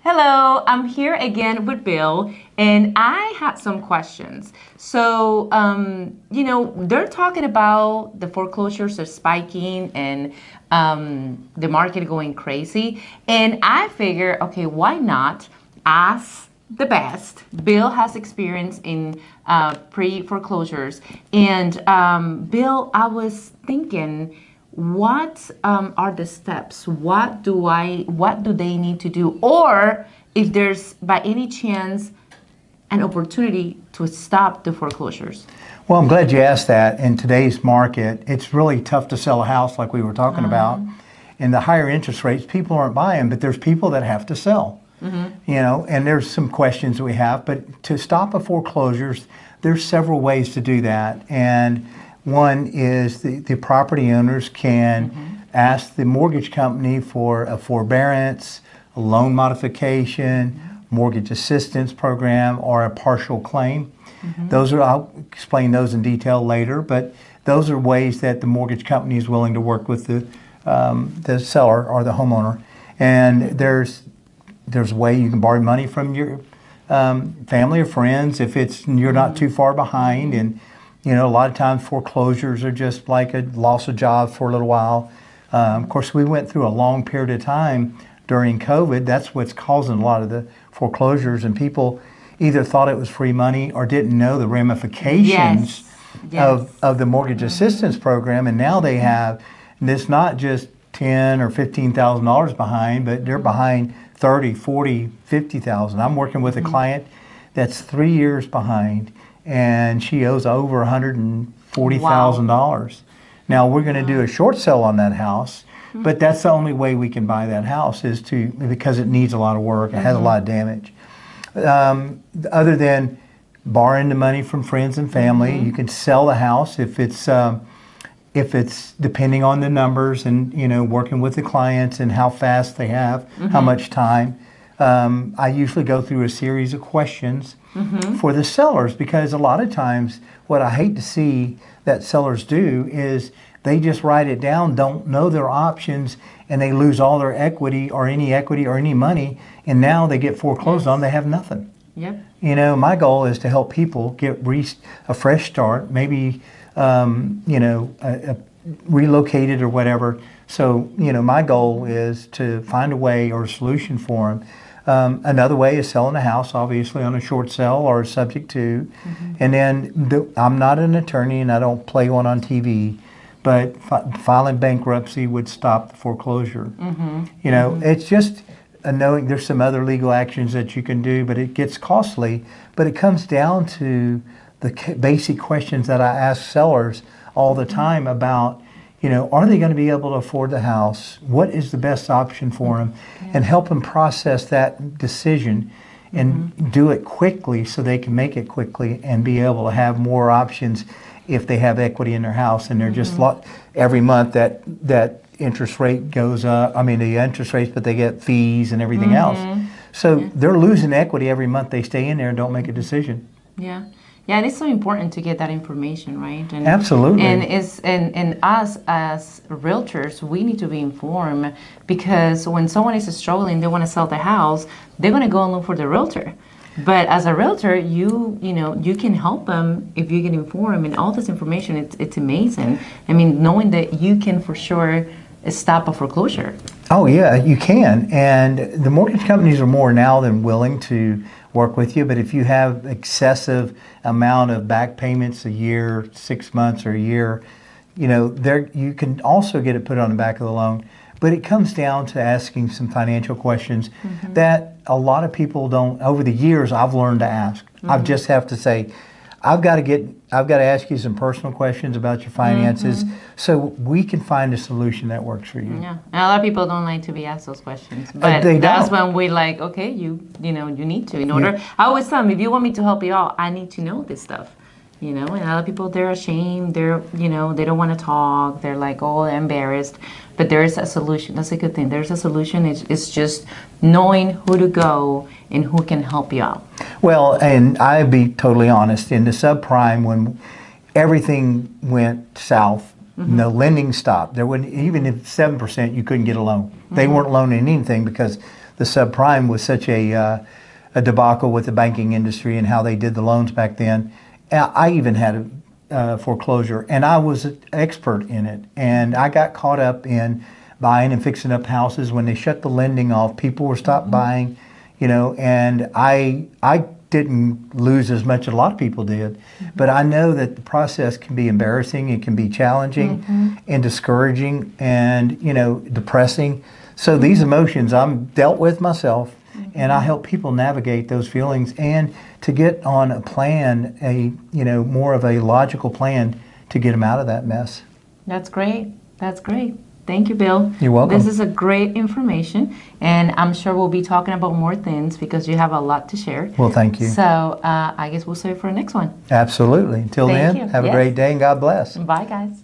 Hello, I'm here again with Bill, and I had some questions. They're talking about the foreclosures are spiking and the market going crazy. And I figure, okay, why not ask the best? Bill has experience in pre-foreclosures. And Bill, I was thinking, what are the steps? What do they need to do? Or if there's by any chance an opportunity to stop the foreclosures? Well, I'm glad you asked that. In today's market, it's really tough to sell a house like we were talking about. And the higher interest rates, people aren't buying, but there's people that have to sell. And there's some questions we have, but to stop a foreclosures, there's several ways to do that. And one is the property owners can ask the mortgage company for a forbearance, a loan modification, mortgage assistance program, or a partial claim. I'll explain those in detail later, but those are ways that the mortgage company is willing to work with the seller or the homeowner. And there's a way you can borrow money from your family or friends if you're not too far behind. And a lot of times foreclosures are just like a loss of job for a little while. Of course, we went through a long period of time during COVID. That's what's causing a lot of the foreclosures, and people either thought it was free money or didn't know the ramifications of the mortgage assistance program. And now they have, and it's not just $10,000 or $15,000 behind, but they're behind 30, 40, 50,000. I'm working with a client that's 3 years behind, and she owes over $140,000. Now we're going to do a short sale on that house, but that's the only way we can buy that house because it needs a lot of work. It has a lot of damage. Other than borrowing the money from friends and family, you can sell the house if it's depending on the numbers and working with the clients and how fast they have, how much time. I usually go through a series of questions for the sellers, because a lot of times what I hate to see that sellers do is they just write it down, don't know their options, and they lose all their equity or any money, and now they get foreclosed on, they have nothing. Yep. My goal is to help people get a fresh start, maybe relocated or whatever. So, my goal is to find a way or a solution for them. Another way is selling a house, obviously, on a short sale or subject to. And then I'm not an attorney and I don't play one on TV, but filing bankruptcy would stop the foreclosure. It's just knowing there's some other legal actions that you can do, but it gets costly. But it comes down to the basic questions that I ask sellers all the time about, are they going to be able to afford the house? What is the best option for them? And help them process that decision and do it quickly so they can make it quickly and be able to have more options if they have equity in their house. And they're just every month that interest rate goes up. I mean, the interest rates, but they get fees and everything else. So they're losing equity every month they stay in there and don't make a decision. Yeah, and it's so important to get that information, right? And, absolutely. And us as realtors, we need to be informed, because when someone is struggling, they want to sell the house, they're going to go and look for the realtor. But as a realtor, you can help them if you get informed, and all this information. It's amazing. I mean, knowing that you can for sure stop a foreclosure. Oh yeah, you can. And the mortgage companies are more now than willing to work with you. But if you have excessive amount of back payments a year, 6 months or a year, you can also get it put on the back of the loan. But it comes down to asking some financial questions that a lot of people don't. Over the years, I've learned to ask. I just have to say, I've got to ask you some personal questions about your finances so we can find a solution that works for you. Yeah, and a lot of people don't like to be asked those questions, but that's when we like, okay, you need to. In order, I always tell them, if you want me to help you out, I need to know this stuff. And a lot of people, they're ashamed. They don't want to talk. They're like, oh, embarrassed. But there is a solution. That's a good thing. There's a solution. It's just knowing who to go and who can help you out. Well, and I'll be totally honest. In the subprime, when everything went south, the lending stopped. There wouldn't, even if 7%, you couldn't get a loan. They weren't loaning anything because the subprime was such a debacle with the banking industry and how they did the loans back then. I even had a foreclosure, and I was an expert in it. And I got caught up in buying and fixing up houses when they shut the lending off. People were stopped buying, you know, and I didn't lose as much as a lot of people did. But I know that the process can be embarrassing, it can be challenging and discouraging and, you know, depressing. So these emotions I'm dealt with myself, and I help people navigate those feelings and to get on a plan, you know, more of a logical plan to get them out of that mess. That's great. That's great. Thank you, Bill. You're welcome. This is a great information, and I'm sure we'll be talking about more things because you have a lot to share. Well, thank you. So I guess we'll see you for the next one. Absolutely. Until Thank then, you. have a Yes. great day and God bless. Bye, guys.